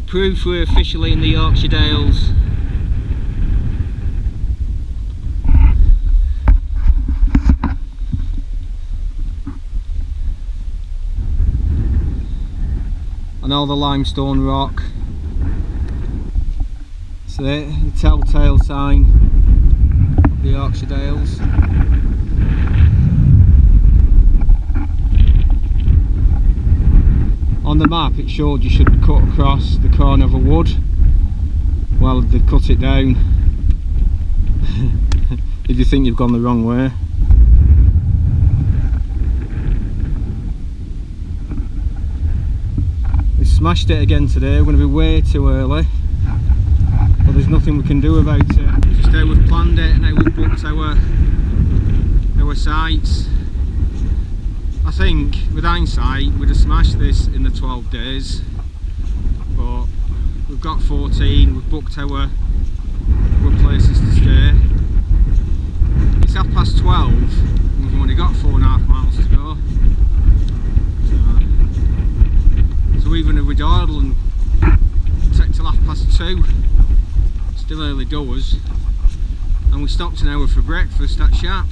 Proof we're officially in the Yorkshire Dales. And all the limestone rock. So the telltale sign of the Yorkshire Dales. On the map it showed you should cut across the corner of a wood. Well, they've cut it down. If you think you've gone the wrong way. We smashed it again today. We're going to be way too early, but there's nothing we can do about it. Just how we've planned it and how we've booked our sites. I think with hindsight we'd have smashed this in the 12 days, but we've got 14, we've booked our places to stay. It's 12:30 and we've only got 4.5 miles to go. So even if we dawdle and take till 2:30, still early doors, and we stopped an hour for breakfast at Sharp.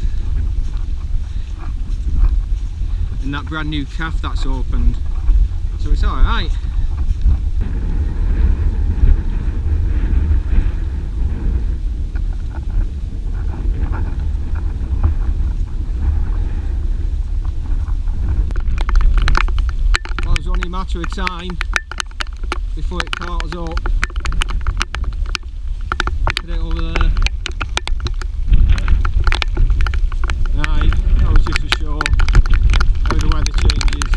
And that brand new cafe that's opened, so it's alright. Well, it was only a matter of time before it caught us up. Get it over there. Right, that was just a show. The weather changes.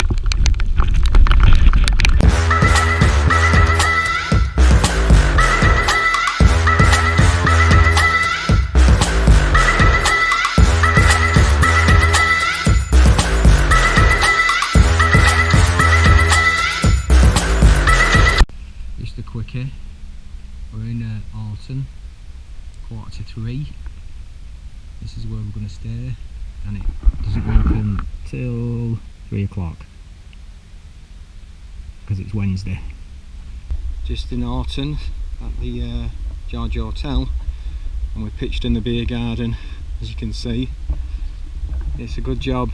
Just a quickie. We're in Orton, 2:45. This is where we're going to stay, and it doesn't open till 3 o'clock because it's Wednesday. Just in Orton at the George Hotel, and we pitched in the beer garden. As you can see, it's a good job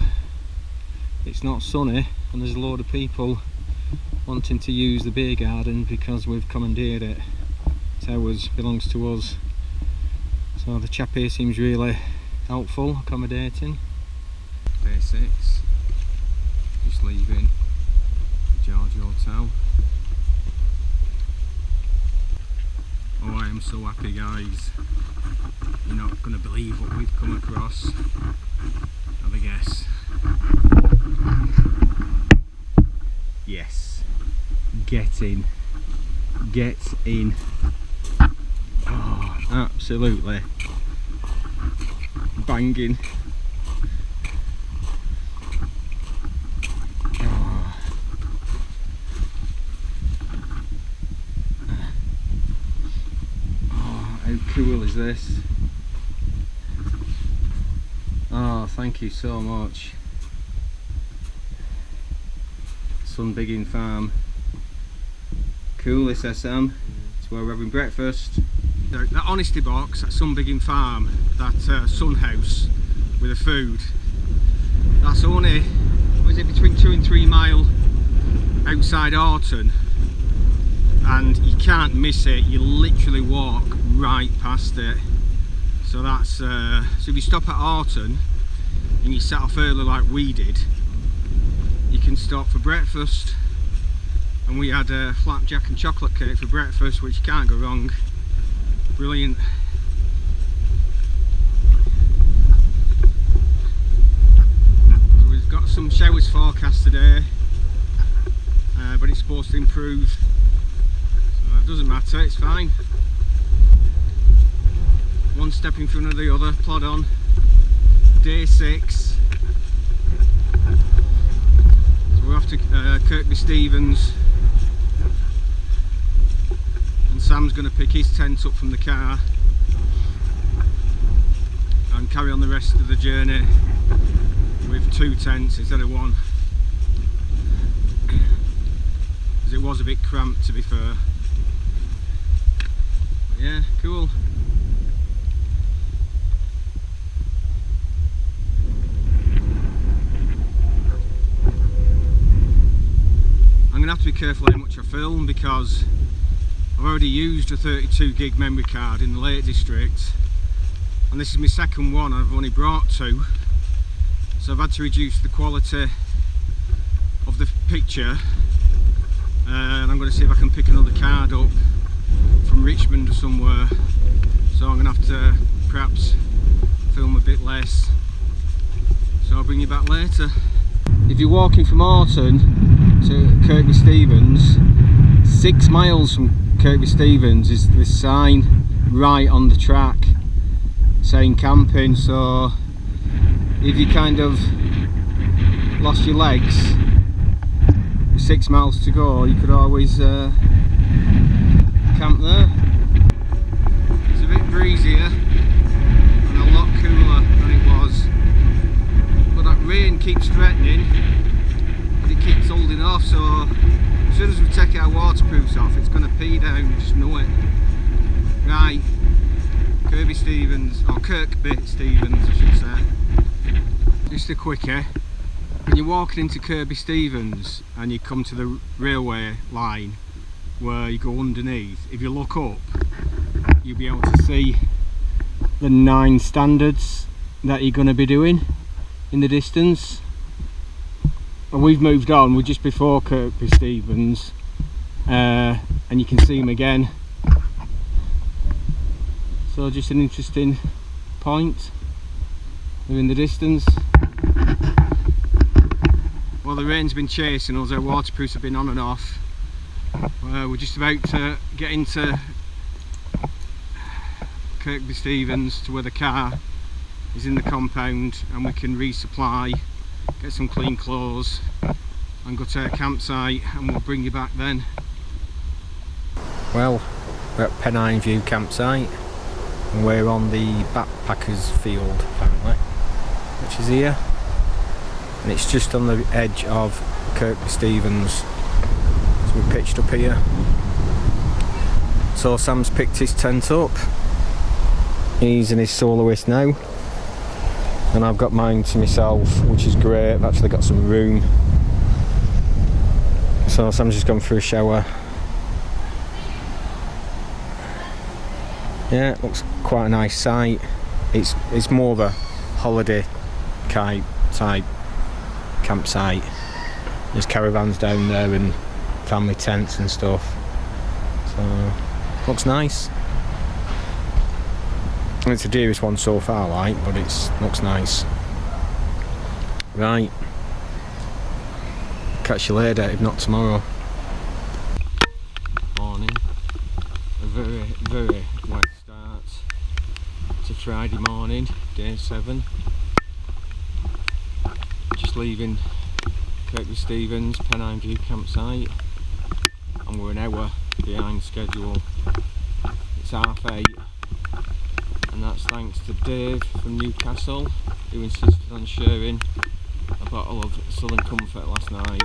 it's not sunny and there's a load of people wanting to use the beer garden because we've commandeered it. It's ours, belongs to us. So the chap here seems really helpful, accommodating. Day 6, just leaving the George Hotel. Oh, I am so happy, guys. You're not going to believe what we've come across. Have a guess. Yes, get in, get in. Oh, absolutely banging. How cool is this? Oh, thank you so much. Sunbigging Farm. Cool, this SM. It's where we're having breakfast. That honesty box at Sunbigging Farm, that sun house with the food, that's only, what is it, between 2 and 3 mile outside Orton, and you can't miss it. You literally walk right past it. So that's so if you stop at Orton and you set off early like we did, you can stop for breakfast. And we had a flapjack and chocolate cake for breakfast, which can't go wrong. Brilliant. So we've got some showers forecast today, but it's supposed to improve, so it doesn't matter, it's fine. One step in front of the other, plod on. Day 6. So we're off to Kirkby Stephens, and Sam's going to pick his tent up from the car and carry on the rest of the journey with 2 tents instead of 1, because it was a bit cramped, to be fair. Yeah, cool. I'm going to have to be careful how much I film because I've already used a 32 gig memory card in the Lake District, and this is my second one. I've only brought 2, so I've had to reduce the quality of the picture, and I'm going to see if I can pick another card up from Richmond or somewhere, so I'm going to have to perhaps film a bit less, so I'll bring you back later. If you're walking from Orton to Kirkby Stephens, 6 miles from Kirkby Stephens is the sign right on the track saying camping, so if you kind of lost your legs with 6 miles to go, you could always camp there. It's a bit breezier and a lot cooler than it was, but that rain keeps threatening, but it keeps holding off, so as soon as we take our waterproofs off it's going to pee down, you just know it. Right, Kirkby Stephens, or Kirkby Stephens I should say. Just a quickie, when you're walking into Kirkby Stephens and you come to the railway line where you go underneath, if you look up you'll be able to see the 9 standards that you're going to be doing in the distance. And we've moved on, we're just before Kirkby Stephens, and you can see them again, so just an interesting point. They're in the distance. Well, the rain's been chasing us, our waterproofs have been on and off. We're just about to get into Kirkby Stephens to where the car is in the compound, and we can resupply, get some clean clothes and go to our campsite, and we'll bring you back then. Well, we're at Pennine View campsite and we're on the backpackers field apparently, which is here, and it's just on the edge of Kirkby Stephens, so we pitched up here. So Sam's picked his tent up, he's in his soloist now, and I've got mine to myself, which is great. I've actually got some room, so Sam's just gone for a shower. Yeah, it looks quite a nice site. It's more of a holiday type campsite. There's caravans down there and family tents and stuff, so looks nice. It's the dearest one so far, like, but it looks nice. Right, catch you later, if not tomorrow. Morning. A very, very wet start to Friday morning, day 7. Just leaving Kirkby Stephens, Pennine View campsite, and we're an hour behind schedule. It's 8:30. And that's thanks to Dave from Newcastle, who insisted on sharing a bottle of Southern Comfort last night.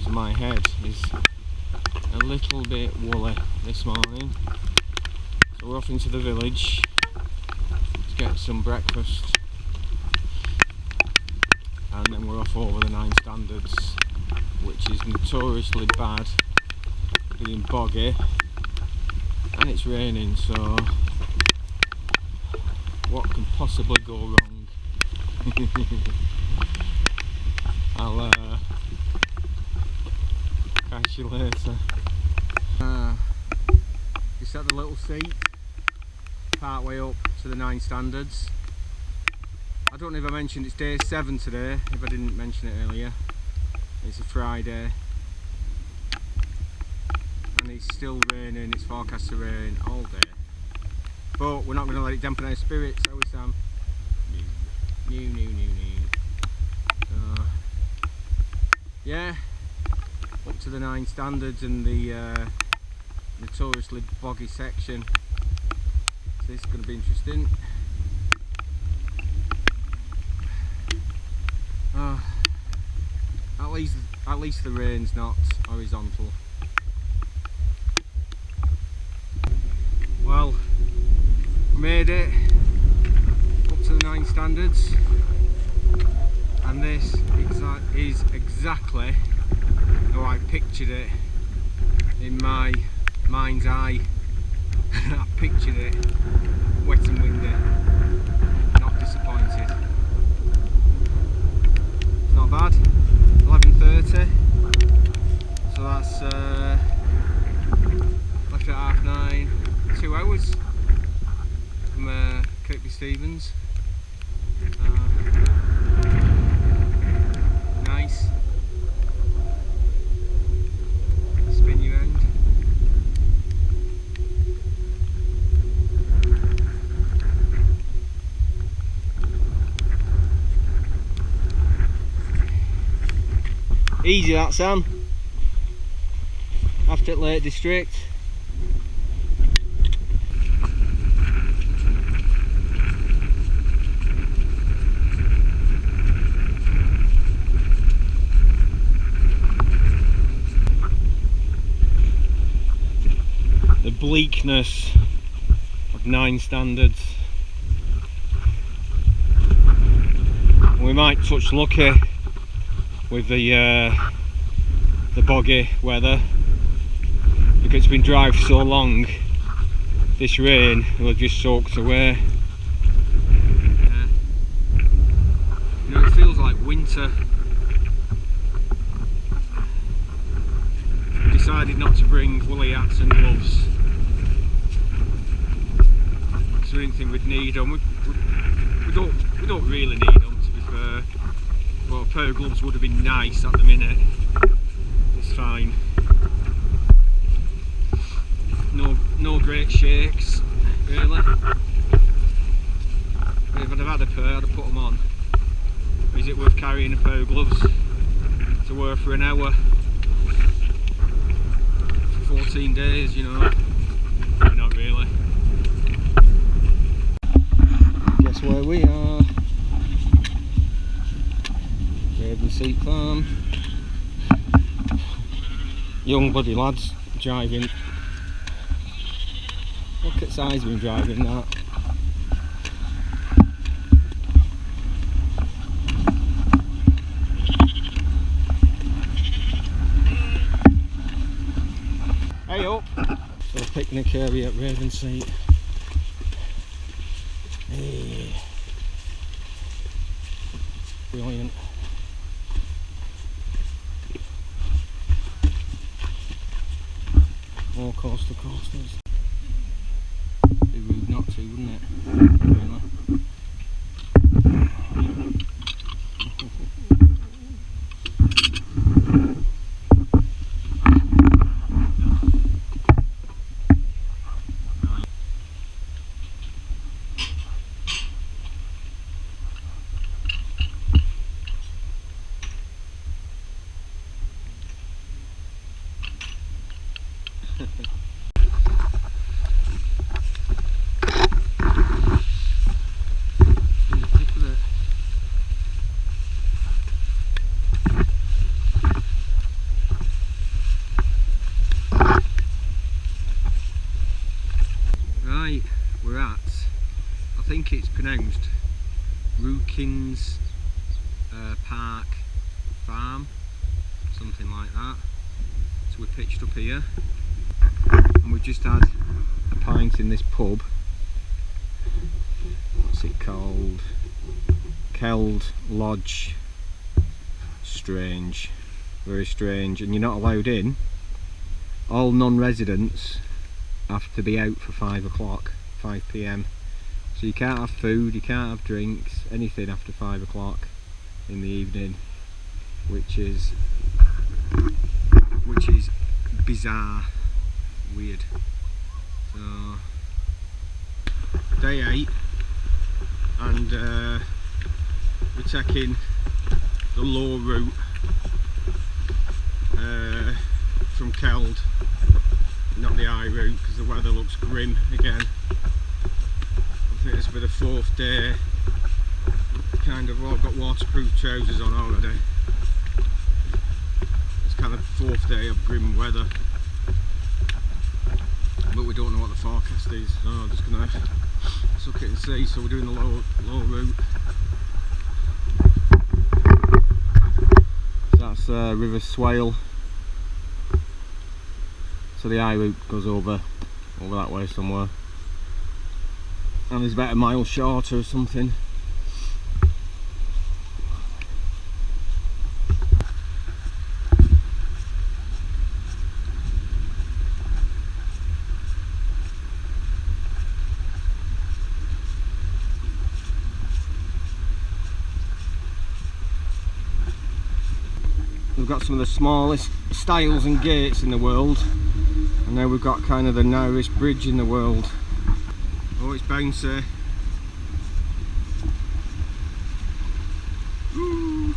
So my head is a little bit woolly this morning. So we're off into the village to get some breakfast, and then we're off over the 9 standards, which is notoriously bad, being boggy, and it's raining, so what can possibly go wrong? I'll catch you later. Just at the little seat, part way up to the 9 standards. I don't know if I mentioned it's day 7 today, if I didn't mention it earlier. It's a Friday and it's still raining, it's forecast to rain all day. But we're not going to let it dampen our spirits, are we, Sam? No. Yeah, up to the 9 standards and the notoriously boggy section. So this is going to be interesting. At least the rain's not horizontal. pictured it up to the 9 standards, and this is exactly how I pictured it in my mind's eye. I pictured it wet and windy. Not disappointed. Not bad. 11:30. So that's left at 9:30. 2 hours from Kirkby Stephens. Nice. Spin your end. Easy that, Sam. After Lake District. The bleakness of 9 standards. We might touch lucky with the boggy weather, because it's been dry for so long. This rain will have just soaked away. You know, it feels like winter. Decided not to bring woolly hats and gloves, because we didn't think we'd need them. We don't really need them, to be fair. Well, a pair of gloves would have been nice at the minute. It's fine. No great shakes, really. If I'd have had a pair, I'd have put them on. Is it worth carrying a pair of gloves to wear for an hour? For 14 days, you know? Not really. Guess where we are? Seat Farm. Young bloody lads driving. Look at size been driving that. Hey up! So a picnic area at Ravenseat. Hey. Brilliant. More coastal coasters. Be rude not to, wouldn't it? Really? Right, we're at, I think it's pronounced Rookins Park Farm, something like that. So we pitched up here and we've just had a pint in this pub. What's it called? Keld Lodge. Strange, very strange, and you're not allowed in. All non-residents have to be out for 5 o'clock, 5 PM. So you can't have food, you can't have drinks, anything after 5 o'clock in the evening, which is bizarre, weird. So day 8, and we're taking the low route from Keld, not the high route, because the weather looks grim again. I think this will be the 4th day. Kind of, well, I've got waterproof trousers on already. It's kind of 4th day of grim weather, but we're don't know what the forecast is, so I'm just gonna suck it and see. So we're doing the low route. So that's River Swale. So the high route goes over that way somewhere, and it's about a mile shorter or something. We've got some of the smallest stiles and gates in the world, and now we've got kind of the narrowest bridge in the world. Oh, it's bouncy. Ooh.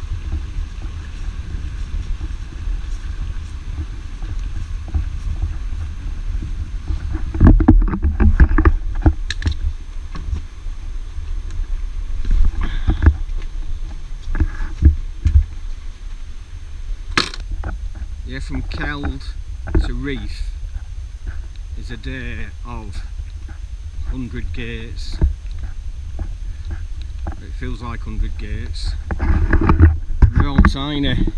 Yeah, from Keld to Reef is a day of 100 gates. It feels like 100 gates. They're all tiny.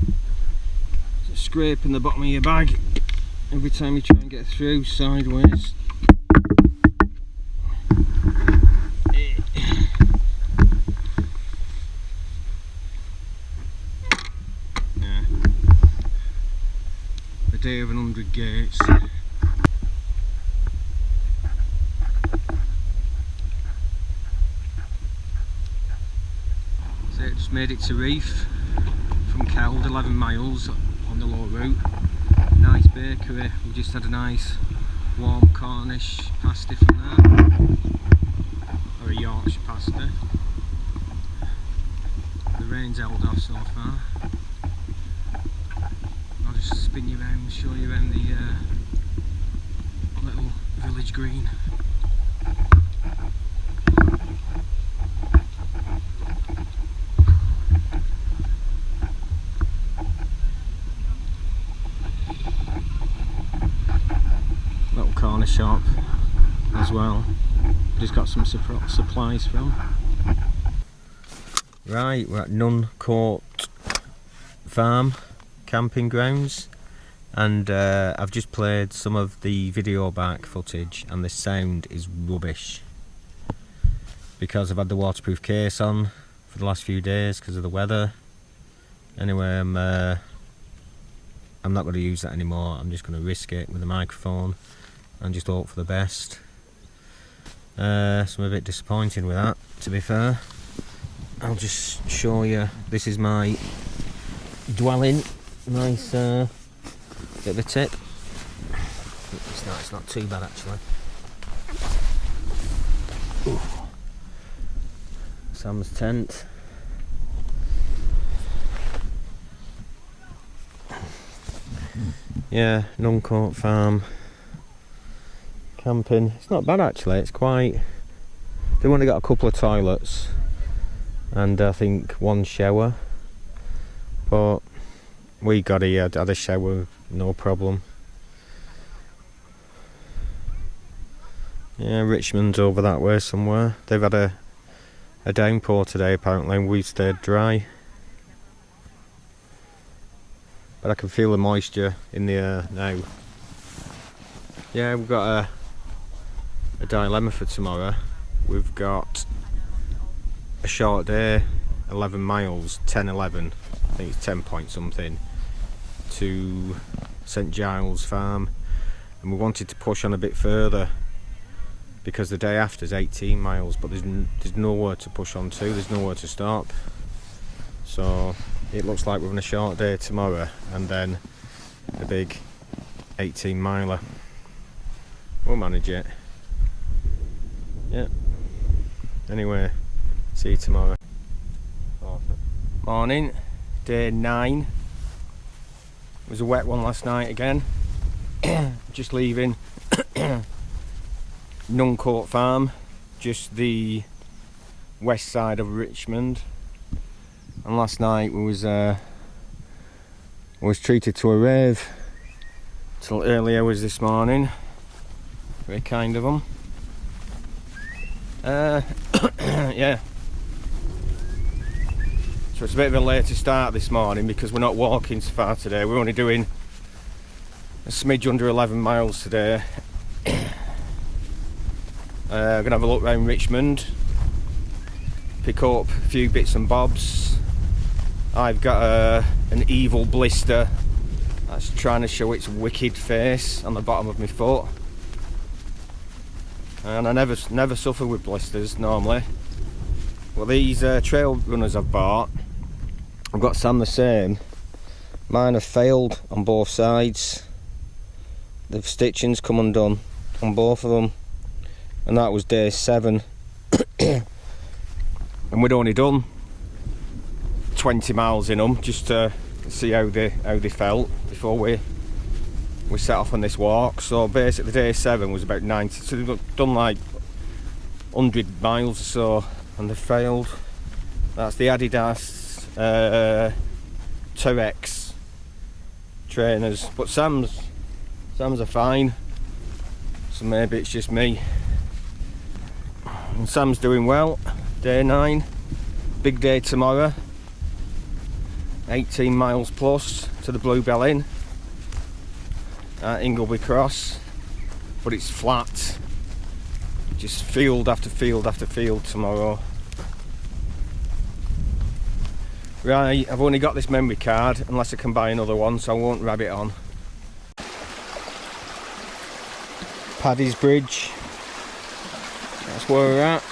Just scraping the bottom of your bag every time you try and get through sideways. Day of 100 gates. So it just made it to Reef from Keld, 11 miles on the low route. Nice bakery. We just had a nice warm Cornish pasty from there, or a Yorkshire pasty. The rain's held off so far. Spin you around, show you around the little village green. Little corner shop as well. Just got some supplies from. Right, we're at Nuncourt Farm camping grounds. And I've just played some of the video back footage, and the sound is rubbish because I've had the waterproof case on for the last few days because of the weather. Anyway, I'm not going to use that anymore. I'm just going to risk it with the microphone and just hope for the best. So I'm a bit disappointed with that, to be fair. I'll just show you. This is my dwelling. Nice. Bit of a tip. It's not too bad actually. Ooh. Sam's tent. Yeah, Nuncourt Farm camping. It's not bad actually. It's quite. They've only got a couple of toilets and I think one shower, but we got here, had a shower, no problem. Yeah, Richmond's over that way somewhere. They've had a downpour today apparently, and we've stayed dry. But I can feel the moisture in the air now. Yeah, we've got a dilemma for tomorrow. We've got a short day, 11 miles, 10-11, I think it's 10 point something, to St Giles Farm, and we wanted to push on a bit further because the day after is 18 miles, but there's nowhere to push on to, there's nowhere to stop. So it looks like we're on a short day tomorrow and then a big 18 miler. We'll manage it. Yeah. Anyway, see you tomorrow. Morning, day 9. It was a wet one last night again. Just leaving Nuncourt Farm, just the west side of Richmond. And last night we was treated to a rave till early hours this morning. Very kind of them. Yeah. So it's a bit of a later start this morning because we're not walking so far today. We're only doing a smidge under 11 miles today. Gonna have a look around Richmond, pick up a few bits and bobs. I've got an evil blister that's trying to show its wicked face on the bottom of my foot. And I never suffer with blisters normally. Well, these trail runners I've bought, I've got some the same. Mine have failed on both sides. The stitching's come undone on both of them, and that was day 7. And we'd only done 20 miles in them just to see how they felt before we set off on this walk. So basically day 7 was about 90, so they've done like 100 miles or so and they failed. That's the Adidas 2X trainers, but Sam's are fine, so maybe it's just me. And Sam's doing well. Day 9, big day tomorrow, 18 miles plus to the Bluebell Inn at Ingleby Cross, but it's flat, just field after field after field tomorrow. Right, I've only got this memory card unless I can buy another one, so I won't rab it on. Paddy's Bridge, that's where we're at.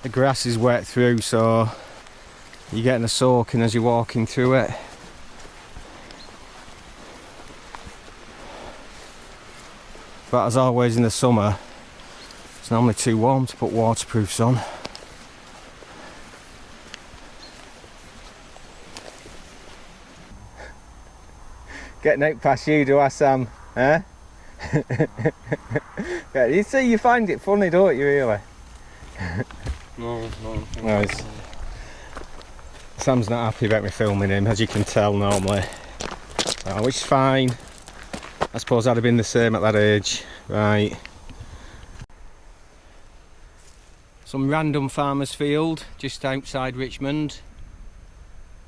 The grass is wet through, so you're getting a soaking as you're walking through it. But as always in the summer, it's normally too warm to put waterproofs on. Getting out past you, do I, Sam? Huh? Yeah, you see, you find it funny, don't you, really? No, Sam's not happy about me filming him, as you can tell normally. Which is fine. I suppose I'd have been the same at that age. Right. Some random farmer's field just outside Richmond.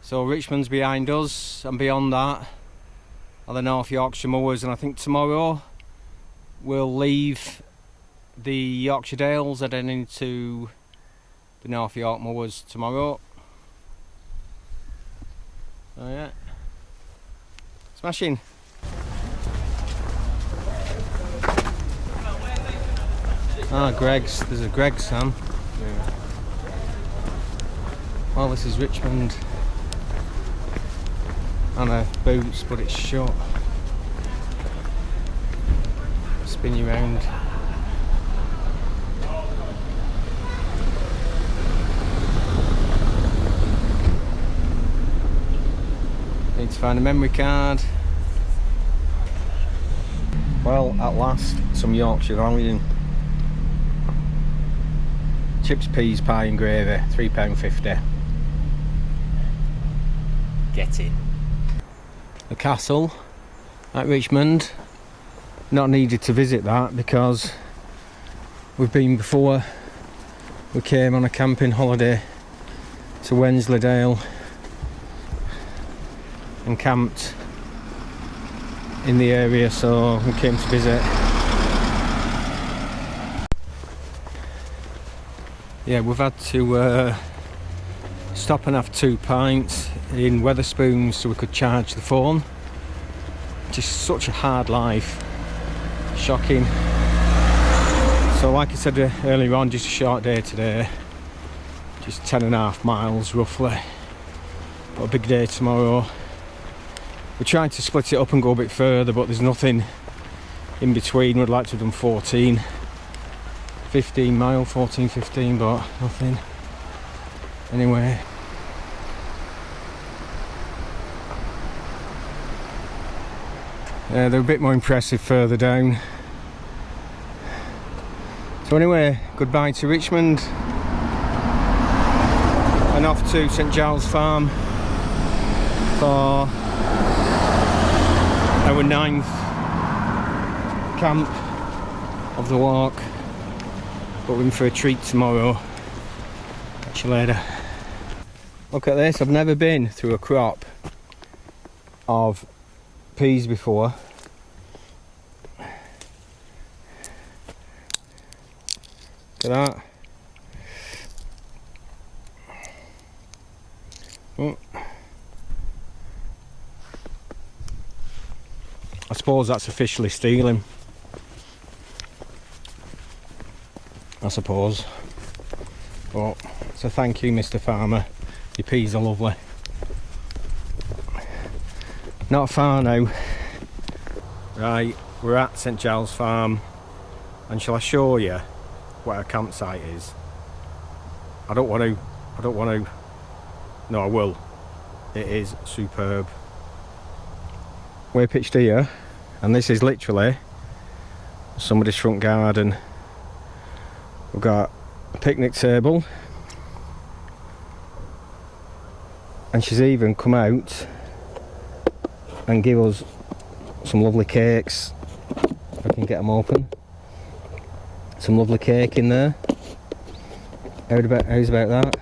So Richmond's behind us, and beyond that are the North Yorkshire moors, and I think tomorrow we'll leave the Yorkshire Dales heading into the North York moors tomorrow. Oh yeah, smashing. Greg's, there's a Greg, Sam. Yeah. Well, this is Richmond. I know, boots, but it's short. Spin you round. Need to find a memory card. Well, at last, some Yorkshire onion. Chips, peas, pie and gravy, £3.50. Get in. The castle at Richmond. Not needed to visit that because we've been before. We came on a camping holiday to Wensleydale and camped in the area, so we came to visit. Yeah, we've had to stop and have 2 pints in Wetherspoons so we could charge the phone. Just such a hard life. Shocking. So like I said earlier on, just a short day today. Just 10.5 miles roughly. But a big day tomorrow. We're trying to split it up and go a bit further, but there's nothing in between. We'd like to have done 15 mile, 14, 15, but nothing. Anyway, They're a bit more impressive further down. So anyway, goodbye to Richmond and off to St Giles Farm for our 9th camp of the walk. But we're in for a treat tomorrow. Catch you later. Look at this, I've never been through a crop of peas before. Look at that. Oh. I suppose that's officially stealing. I suppose. But so thank you, Mr. Farmer. Your peas are lovely. Not far now. Right, we're at St Giles Farm, and shall I show you what our campsite is? I don't want to. No, I will. It is superb. We're pitched here, and this is literally somebody's front garden. We've got a picnic table, and she's even come out and give us some lovely cakes. If I can get them open. Some lovely cake in there. How's about that?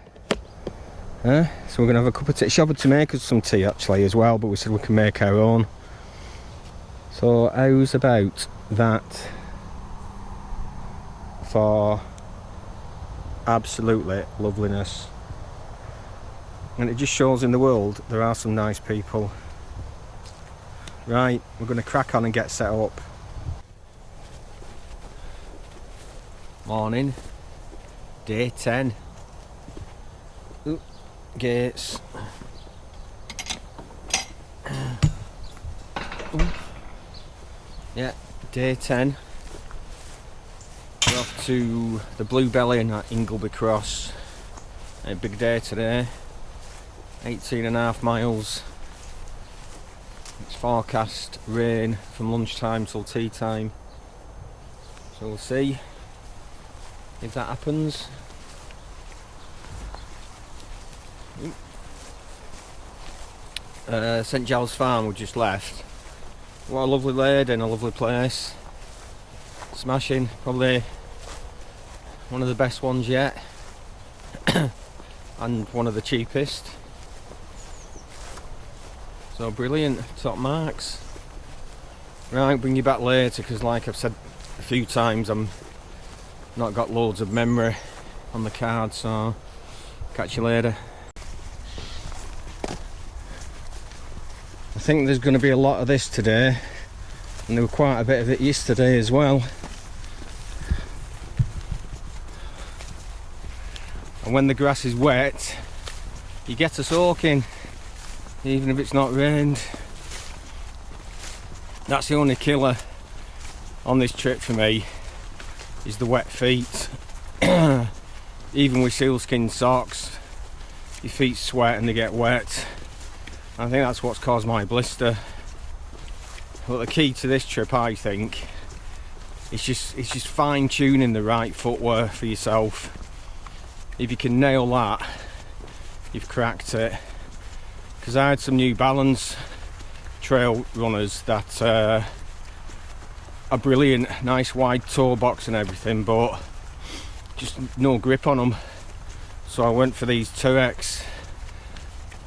So we're going to have a cup of tea. She offered to make us some tea actually as well, but we said we can make our own. So how's about that for absolutely loveliness? And it just shows in the world there are some nice people. Right, we're going to crack on and get set up. Morning, day 10. Ooh, gates. Ooh. Yeah, day 10. We're off to the Blue Belly at Ingleby Cross. A big day today. 18.5 miles. It's forecast rain from lunchtime till tea time. So we'll see if that happens. St Giles Farm we just left. What a lovely lady and a lovely place. Smashing, probably one of the best ones yet. And one of the cheapest. So brilliant, top marks. Right, bring you back later because like I've said a few times, I'm not got loads of memory on the card, so catch you later. I think there's going to be a lot of this today, and there were quite a bit of it yesterday as well. And when the grass is wet, you get a soaking, even if it's not rained. That's the only killer on this trip for me, is the wet feet. Even with sealskin socks, your feet sweat and they get wet. I think that's what's caused my blister. But the key to this trip, I think, is just fine-tuning the right footwear for yourself. If you can nail that, you've cracked it. Because I had some New Balance trail runners that are brilliant, nice wide toe box and everything, but just no grip on them. So I went for these 2X,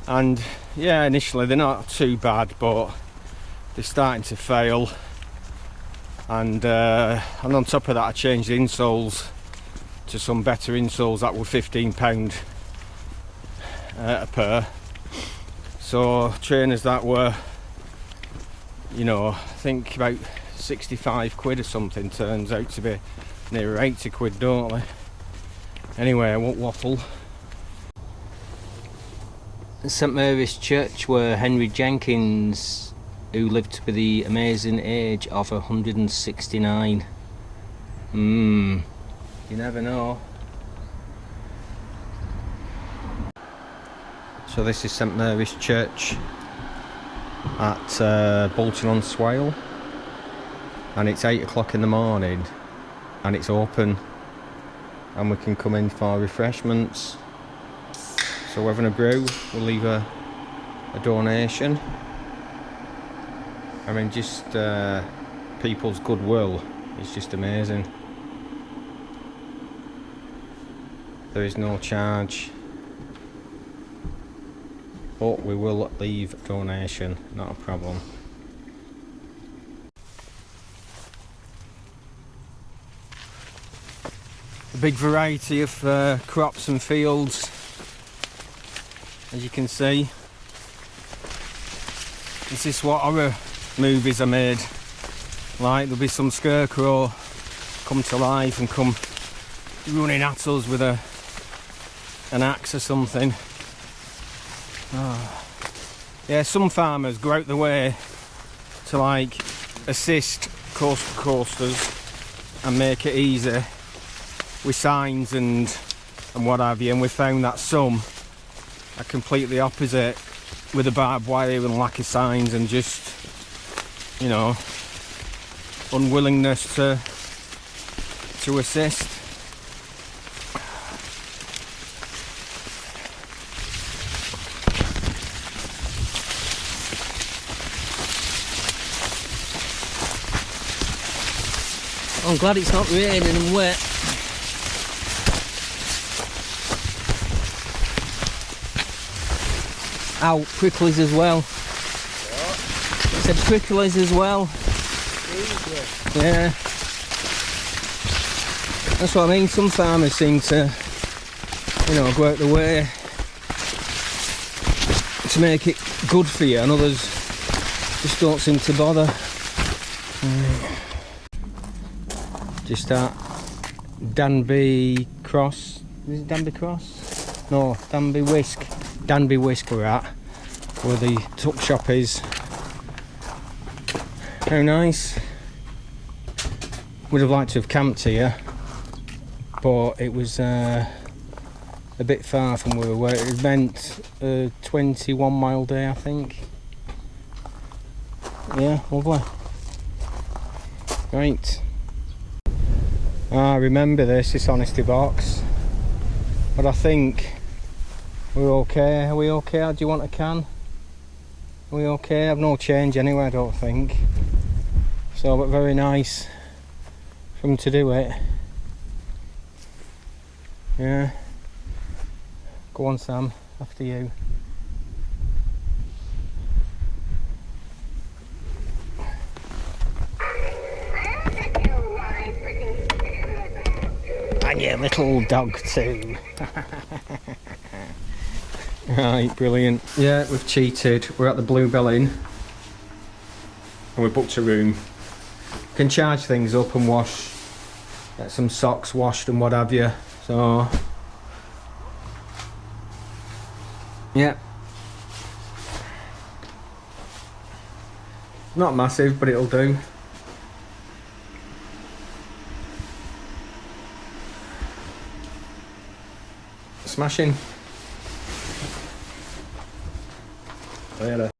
and yeah, initially they're not too bad, but they're starting to fail. And on top of that, I changed the insoles to some better insoles that were £15 a pair. So trainers that were, you know, I think about 65 quid or something, turns out to be near 80 quid, don't they? Anyway, I won't waffle. St Mary's Church, where Henry Jenkins, who lived to be the amazing age of 169. You never know. So this is St Mary's Church at Bolton on Swale. and it's 8 o'clock in the morning and it's open and we can come in for refreshments. So we're having a brew, we'll leave a donation. I mean, just people's goodwill is just amazing. There is no charge, but we will leave a donation, not a problem. A big variety of crops and fields, as you can see. This is what horror movies are made like. There'll be some scarecrow come to life and come running at us with an axe or something. Oh. Yeah, some farmers go out the way to like assist coasters and make it easy with signs and what have you, and we found that some are completely opposite, with the barbed wire and lack of signs and just, you know, unwillingness to assist. I'm glad it's not raining and wet. Ow, pricklies as well. What? I said pricklies as well. Yeah. That's what I mean, some farmers seem to, you know, go out the way to make it good for you, and others just don't seem to bother. Just at Ingleby Cross. Is it Ingleby Cross? No, Ingleby Whisk we're at, where the tuck shop is. How nice. Would have liked to have camped here, but it was a bit far from where we were. It meant a 21-mile day, I think. Yeah, lovely. Right. Remember this honesty box. But I think we're okay. Are we okay? Do you want a can? Are we okay? I've no change anyway, I don't think. So, but very nice for them to do it. Yeah. Go on, Sam. After you. And your little dog too. Right, brilliant. Yeah, we've cheated. We're at the Bluebell Inn and we booked a room. Can charge things up and wash, get some socks washed and what have you. So yeah, not massive, but it'll do. Smashing. Later.